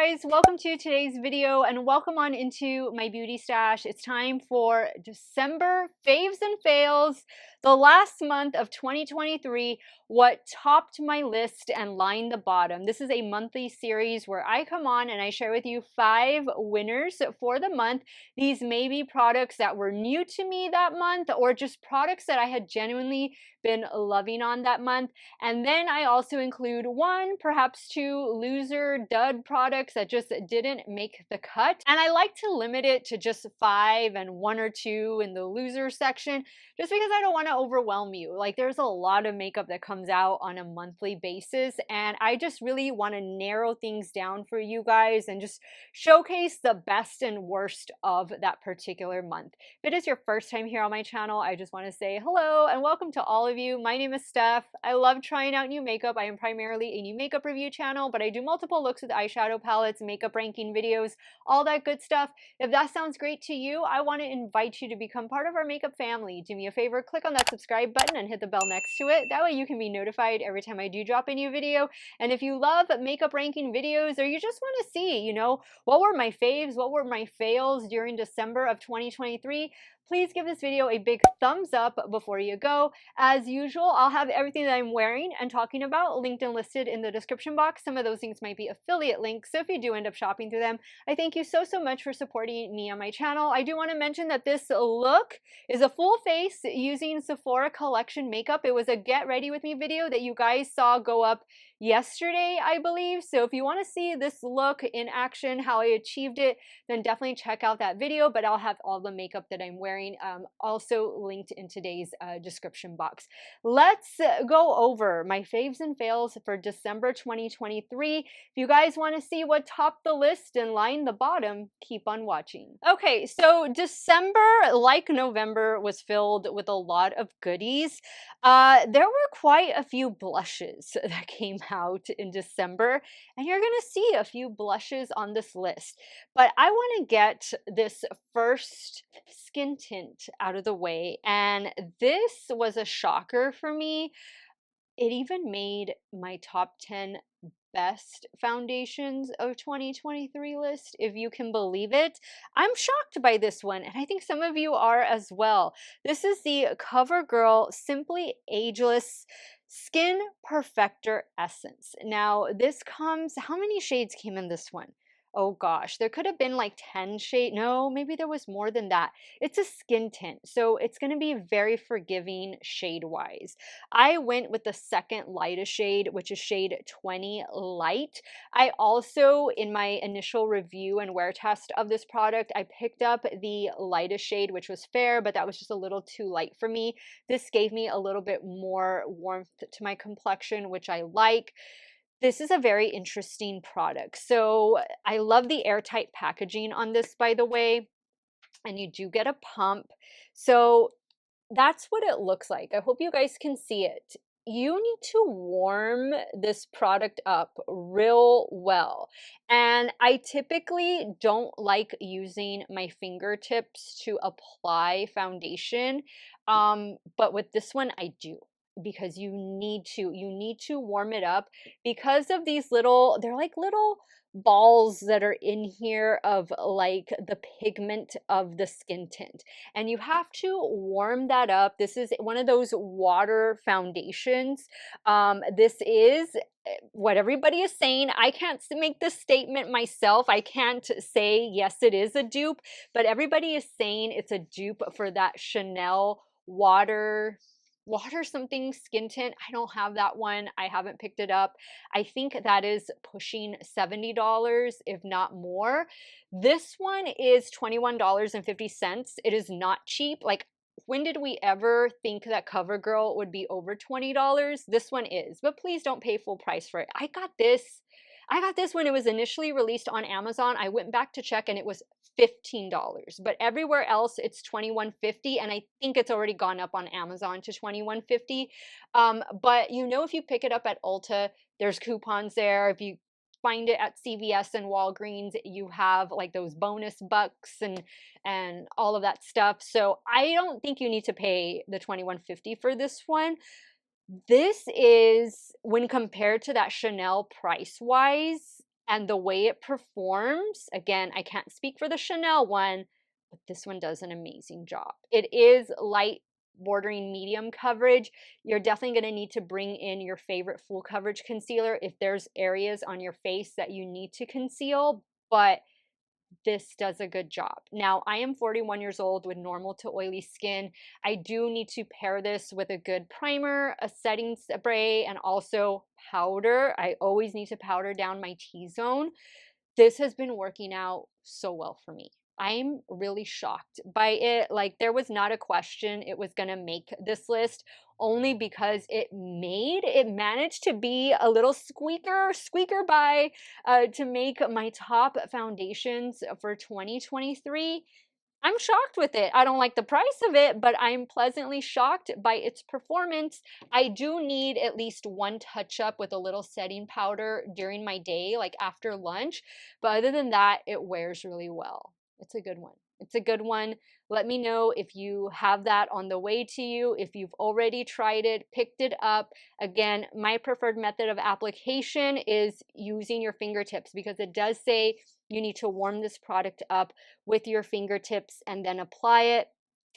guys, welcome to today's video and welcome on into my beauty stash. It's time for December faves and fails, the last month of 2023, what topped my list and lined the bottom. This is a monthly series where I come on and I share with you 5 winners for the month. These may be products that were new to me that month or just products that I had genuinely been loving on that month. And then I also include 1, perhaps 2 loser dud products that just didn't make the cut. And I like to limit it to just 5 and 1 or 2 in the loser section, just because I don't want to overwhelm you. Like, there's a lot of makeup that comes out on a monthly basis, and I just really want to narrow things down for you guys and just showcase the best and worst of that particular month. If it is your first time here on my channel, I just want to say hello and welcome to all of you. My name is Steph. I love trying out new makeup. I am primarily a new makeup review channel, but I do multiple looks with eyeshadow palettes, makeup ranking videos, all that good stuff. If that sounds great to you, I want to invite you to become part of our makeup family. Do me a favor, click on that subscribe button and hit the bell next to it. That way you can be notified every time I do drop a new video. And if you love makeup ranking videos, or you just want to see, what were my faves, what were my fails during December of 2023, please give this video a big thumbs up before you go. As usual, I'll have everything that I'm wearing and talking about linked and listed in the description box. Some of those things might be affiliate links, so if you do end up shopping through them, I thank you so much for supporting me on my channel. I do want to mention that this look is a full face using Sephora collection makeup. It was a get ready with me video that you guys saw go up yesterday, I believe. So if you want to see this look in action, how I achieved it, then definitely check out that video. But I'll have all the makeup that I'm wearing also linked in today's description box. Let's go over my faves and fails for December 2023. If you guys want to see what topped the list and lined the bottom, keep on watching. Okay, so December, like November, was filled with a lot of goodies. There were quite a few blushes that came out in December, and you're gonna see a few blushes on this list. But I want to get this first skin tint out of the way, and this was a shocker for me. It even made my top 10 best foundations of 2023 list, if you can believe it. I'm shocked by this one, and I think some of you are as well. This is the Covergirl Simply Ageless Skin Perfector Essence. Now, this comes, how many shades came in this one? Oh gosh, there could have been like 10 shades. No, maybe there was more than that. It's a skin tint, so it's going to be very forgiving shade-wise. I went with the second lightest shade, which is shade 20 Light. I also, in my initial review and wear test of this product, I picked up the lightest shade, which was Fair, but that was just a little too light for me. This gave me a little bit more warmth to my complexion, which I like. This is a very interesting product. So I love the airtight packaging on this, by the way, and you do get a pump. So that's what it looks like. I hope you guys can see it. You need to warm this product up real well. And I typically don't like using my fingertips to apply foundation. But with this one, I do, because you need to warm it up because of these little, they're like little balls that are in here of like the pigment of the skin tint, and you have to warm that up. This is one of those water foundations. This is what everybody is saying. I can't make this statement myself. I can't say yes, it is a dupe, but everybody is saying it's a dupe for that Chanel water something skin tint. I don't have that one. I haven't picked it up. I think that is pushing $70, if not more. This one is $21.50. It is not cheap. Like, when did we ever think that CoverGirl would be over $20? This one is, but please don't pay full price for it. I got this when it was initially released on Amazon. I went back to check and it was $15, but everywhere else it's $21.50, and I think it's already gone up on Amazon to $21.50. But if you pick it up at Ulta, there's coupons there. If you find it at CVS and Walgreens, you have like those bonus bucks and all of that stuff. So I don't think you need to pay the $21.50 for this one. This is, when compared to that Chanel price wise, and the way it performs, again, I can't speak for the Chanel one, but this one does an amazing job. It is light bordering medium coverage. You're definitely going to need to bring in your favorite full coverage concealer if there's areas on your face that you need to conceal, but this does a good job. Now, I am 41 years old with normal to oily skin. I do need to pair this with a good primer, a setting spray, and also powder. I always need to powder down my T-zone. This has been working out so well for me. I'm really shocked by it. Like, there was not a question it was going to make this list, only because it managed to be a little squeaker by to make my top foundations for 2023. I'm shocked with it. I don't like the price of it, but I'm pleasantly shocked by its performance. I do need at least one touch up with a little setting powder during my day, like after lunch. But other than that, it wears really well. It's a good one. It's a good one. Let me know if you have that on the way to you, if you've already tried it, picked it up. Again, my preferred method of application is using your fingertips, because it does say you need to warm this product up with your fingertips and then apply it.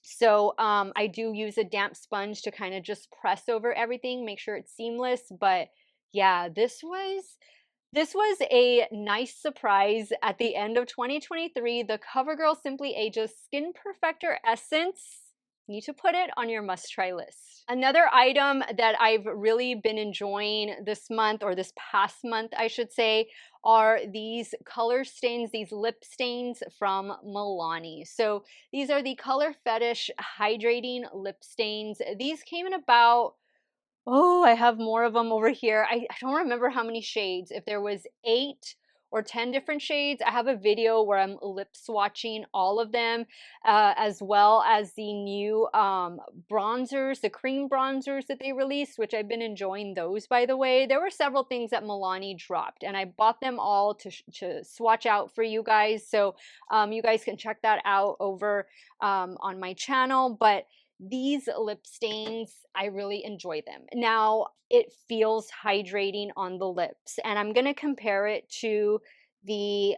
So I do use a damp sponge to kind of just press over everything, make sure it's seamless. But yeah, this was a nice surprise at the end of 2023. The CoverGirl Simply Ageless Skin Perfector Essence. Need to put it on your must-try list. Another item that I've really been enjoying this month, or this past month, I should say, are these color stains, these lip stains from Milani. So these are the Color Fetish Hydrating Lip Stains. These came in about, oh, I have more of them over here. I don't remember how many shades, if there was 8 or 10 different shades. I have a video where I'm lip swatching all of them, as well as the new bronzers, the cream bronzers that they released, which I've been enjoying those, by the way. There were several things that Milani dropped, and I bought them all to swatch out for you guys. So you guys can check that out over on my channel. But these lip stains, I really enjoy them. Now, it feels hydrating on the lips, and I'm going to compare it to the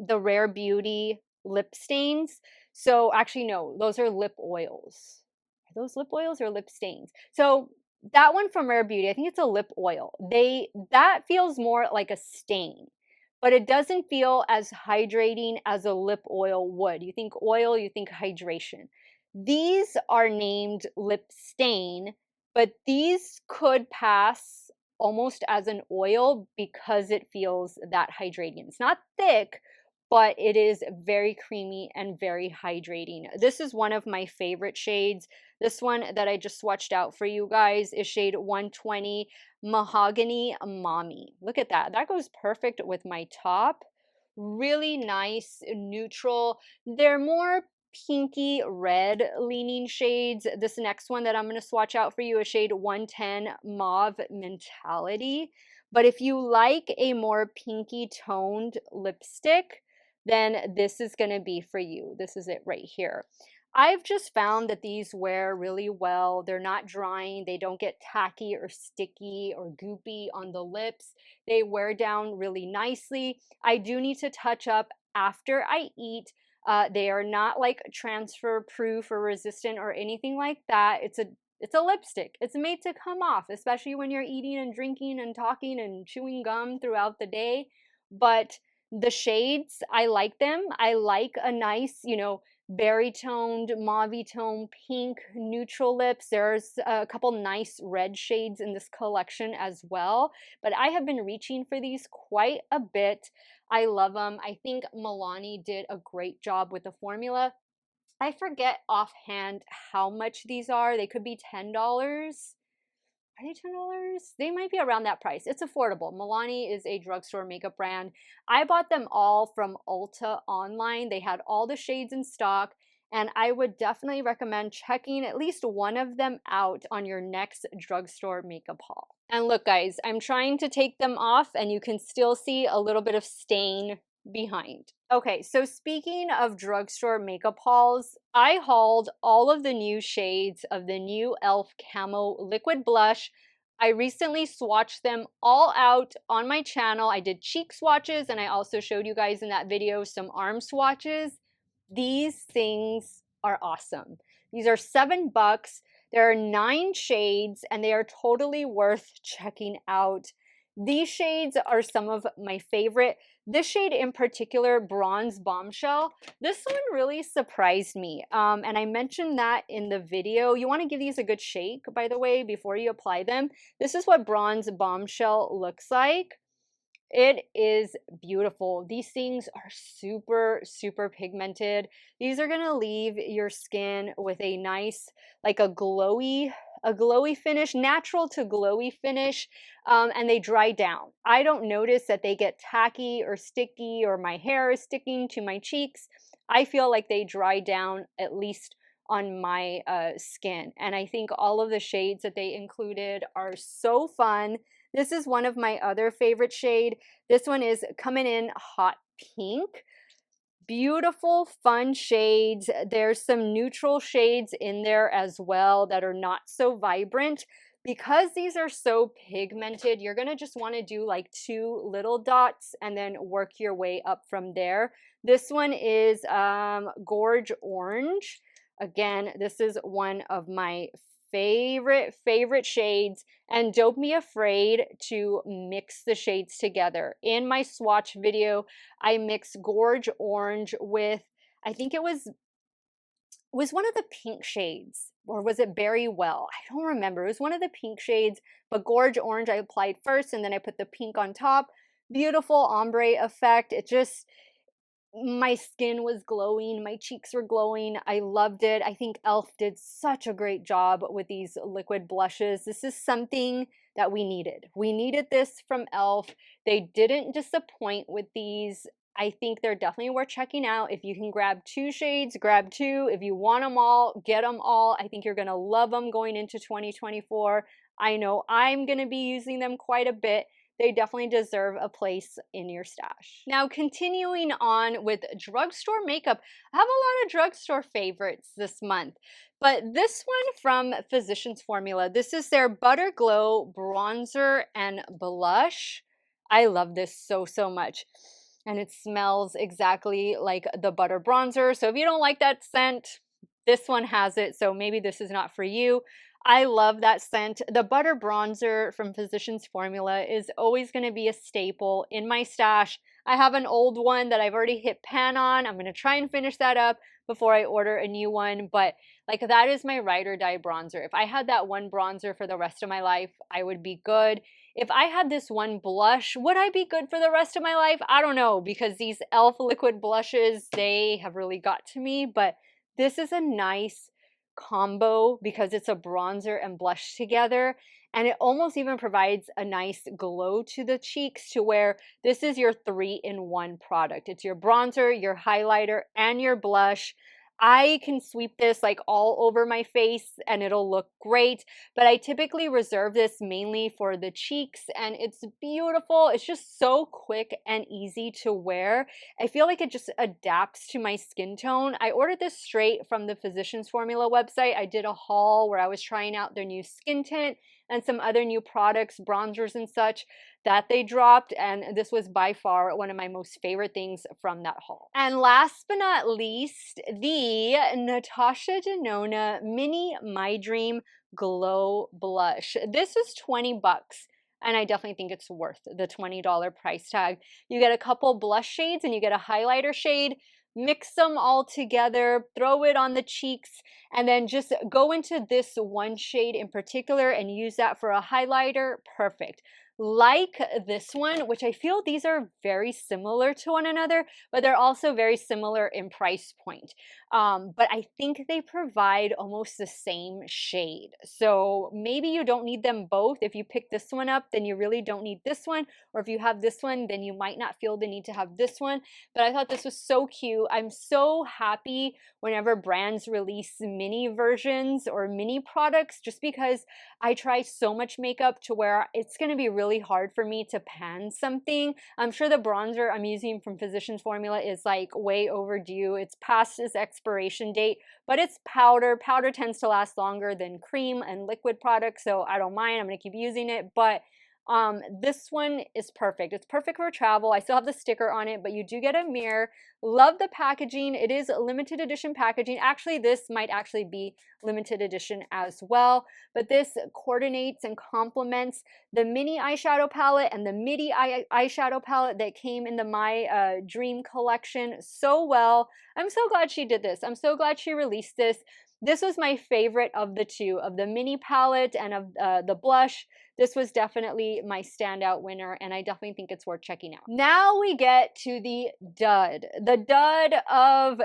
Rare Beauty lip stains. So actually, no, those are lip oils. Are those lip oils or lip stains? So that one from Rare Beauty, I think it's a lip oil. That feels more like a stain, but it doesn't feel as hydrating as a lip oil would. You think oil, you think hydration. These are named lip stain, but these could pass almost as an oil because it feels that hydrating. It's not thick, but it is very creamy and very hydrating. This is one of my favorite shades. This one that I just swatched out for you guys is shade 120 Mahogany Mommy. Look at that. That goes perfect with my top. Really nice, neutral. They're more pinky red leaning shades. This next one that I'm going to swatch out for you is shade 110 Mauve Mentality. But if you like a more pinky toned lipstick, then this is going to be for you. This is it right here. I've just found that these wear really well. They're not drying. They don't get tacky or sticky or goopy on the lips. They wear down really nicely. I do need to touch up after I eat. They are not like transfer proof or resistant or anything like that. It's a lipstick. It's made to come off, especially when you're eating and drinking and talking and chewing gum throughout the day. But the shades, I like them. I like a nice, berry toned, mauve tone, pink, neutral lips. There's a couple nice red shades in this collection as well. But I have been reaching for these quite a bit. I love them. I think Milani did a great job with the formula. I forget offhand how much these are. They could be $10. Are they $10? They might be around that price. It's affordable. Milani is a drugstore makeup brand. I bought them all from Ulta online. They had all the shades in stock, and I would definitely recommend checking at least one of them out on your next drugstore makeup haul. And look, guys, I'm trying to take them off, and you can still see a little bit of stain behind. Okay, so speaking of drugstore makeup hauls, I hauled all of the new shades of the new e.l.f. Camo Liquid Blush. I recently swatched them all out on my channel. I did cheek swatches, and I also showed you guys in that video some arm swatches. These things are awesome. These are $7. There are 9 shades, and they are totally worth checking out. These shades are some of my favorite. This shade in particular, Bronze Bombshell, this one really surprised me. And I mentioned that in the video. You want to give these a good shake, by the way, before you apply them. This is what Bronze Bombshell looks like. It is beautiful. These things are super, super pigmented. These are gonna leave your skin with a nice, like a glowy finish, natural to glowy finish, and they dry down. I don't notice that they get tacky or sticky or my hair is sticking to my cheeks. I feel like they dry down at least on my skin. And I think all of the shades that they included are so fun. This is one of my other favorite shade. This one is coming in hot pink. Beautiful, fun shades. There's some neutral shades in there as well that are not so vibrant. Because these are so pigmented, you're gonna just wanna do like 2 little dots and then work your way up from there. This one is Gorge Orange. Again, this is one of my favorite shades, and don't be afraid to mix the shades together. In my swatch video, I mixed Gorge Orange with, I think it was one of the pink shades, or was it Berry Well? I don't remember. It was one of the pink shades, but Gorge Orange I applied first, and then I put the pink on top. Beautiful ombre effect. It just, my skin was glowing, my cheeks were glowing. I loved it. I think e.l.f. did such a great job with these liquid blushes. This is something that we needed. We needed this from e.l.f. They didn't disappoint with these. I think they're definitely worth checking out. If you can grab 2 shades, grab 2. If you want them all, get them all. I think you're going to love them going into 2024. I know I'm going to be using them quite a bit. They definitely deserve a place in your stash. Now, continuing on with drugstore makeup, I have a lot of drugstore favorites this month, but this one from Physicians Formula, this is their Butter Glow Bronzer and Blush. I love this so, so much. And it smells exactly like the butter bronzer. So if you don't like that scent, this one has it. So maybe this is not for you. I love that scent. The butter bronzer from Physicians Formula is always going to be a staple in my stash. I have an old one that I've already hit pan on. I'm going to try and finish that up before I order a new one. But like, that is my ride or die bronzer. If I had that one bronzer for the rest of my life, I would be good. If I had this one blush, would I be good for the rest of my life? I don't know, because these e.l.f. liquid blushes, they have really got to me. But this is a nice combo because it's a bronzer and blush together, and it almost even provides a nice glow to the cheeks, to where this is your 3-in-1 product. It's your bronzer, your highlighter, and your blush. I can sweep this like all over my face and it'll look great, but I typically reserve this mainly for the cheeks, and it's beautiful. It's just so quick and easy to wear. I feel like it just adapts to my skin tone. I ordered this straight from the Physicians Formula website. I did a haul where I was trying out their new skin tint and some other new products, bronzers and such, that they dropped, and this was by far one of my most favorite things from that haul. And last but not least, the Natasha Denona Mini My Dream Glow Blush. This is $20, and I definitely think it's worth the $20 price tag. You get a couple blush shades and you get a highlighter shade. Mix them all together, throw it on the cheeks, and then just go into this one shade in particular and use that for a highlighter. Perfect. Like this one, which I feel these are very similar to one another, but they're also very similar in price point. But I think they provide almost the same shade. So maybe you don't need them both. If you pick this one up, then you really don't need this one. Or if you have this one, then you might not feel the need to have this one. But I thought this was so cute. I'm so happy whenever brands release mini versions or mini products, just because I try so much makeup to where it's going to be really really hard for me to pan something. I'm sure the bronzer I'm using from Physicians Formula is like way overdue. It's past its expiration date, but it's powder. Powder tends to last longer than cream and liquid products, so I don't mind. I'm gonna keep using it, but this one is perfect. It's perfect for travel. I still have the sticker on it, but you do get a mirror. Love the packaging. It is limited edition packaging. Actually, this might actually be limited edition as well, but this coordinates and complements the mini eyeshadow palette and the midi eyeshadow palette that came in the My Dream collection so well. I'm so glad she did this. I'm so glad she released this. This was my favorite of the two, of the mini palette and of the blush. This was definitely my standout winner, and I definitely think it's worth checking out. Now we get to the dud of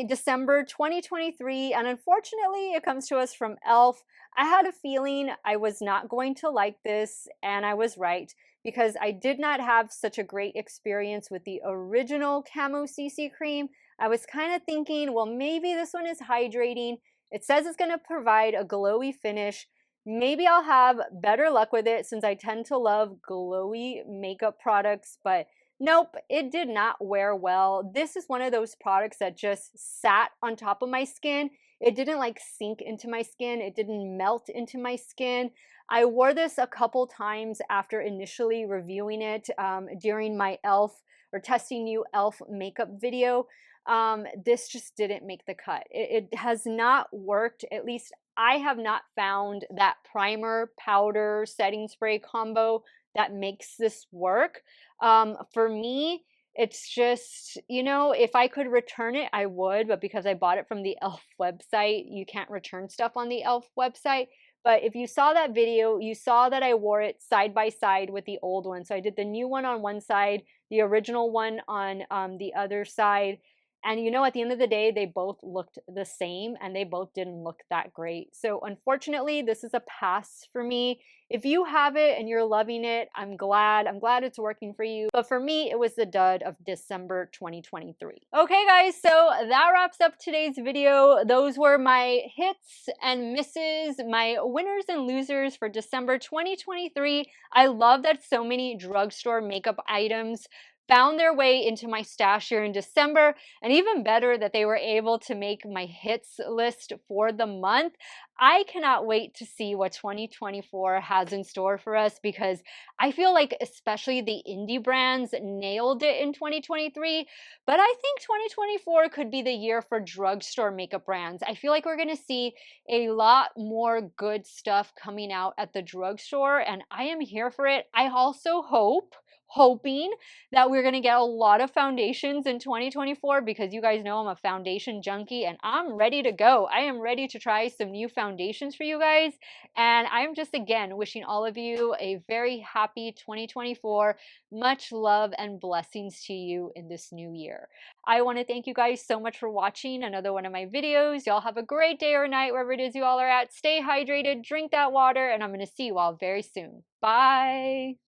December 2023, and unfortunately it comes to us from e.l.f. I had a feeling I was not going to like this, and I was right, because I did not have such a great experience with the original Camo CC cream. I was kind of thinking, well, maybe this one is hydrating. It says it's going to provide a glowy finish. Maybe I'll have better luck with it since I tend to love glowy makeup products, but nope, it did not wear well. This is one of those products that just sat on top of my skin. It didn't like sink into my skin. It didn't melt into my skin. I wore this a couple times after initially reviewing it during my e.l.f. or testing new e.l.f. makeup video. This just didn't make the cut. It has not worked. At least I have not found that primer powder setting spray combo that makes this work. For me, it's just, you know, if I could return it, I would, but because I bought it from the e.l.f. website, you can't return stuff on the e.l.f. website. But if you saw that video, you saw that I wore it side by side with the old one. So I did the new one on one side, the original one on the other side. And you know, at the end of the day, they both looked the same and they both didn't look that great. So unfortunately, this is a pass for me. If you have it and you're loving it, I'm glad. I'm glad it's working for you. But for me, it was the dud of December 2023. Okay, guys, so that wraps up today's video. Those were my hits and misses, my winners and losers for December 2023. I love that so many drugstore makeup items found their way into my stash here in December, and even better that they were able to make my hits list for the month. I cannot wait to see what 2024 has in store for us, because I feel like especially the indie brands nailed it in 2023, but I think 2024 could be the year for drugstore makeup brands. I feel like we're going to see a lot more good stuff coming out at the drugstore, and I am here for it. I also hoping that we're going to get a lot of foundations in 2024, because you guys know I'm a foundation junkie and I'm ready to go. I am ready to try some new foundations for you guys, and I'm just again wishing all of you a very happy 2024. Much love and blessings to you in this new year. I want to thank you guys so much for watching another one of my videos. Y'all have a great day or night wherever it is you all are at. Stay hydrated, drink that water, and I'm going to see you all very soon. Bye!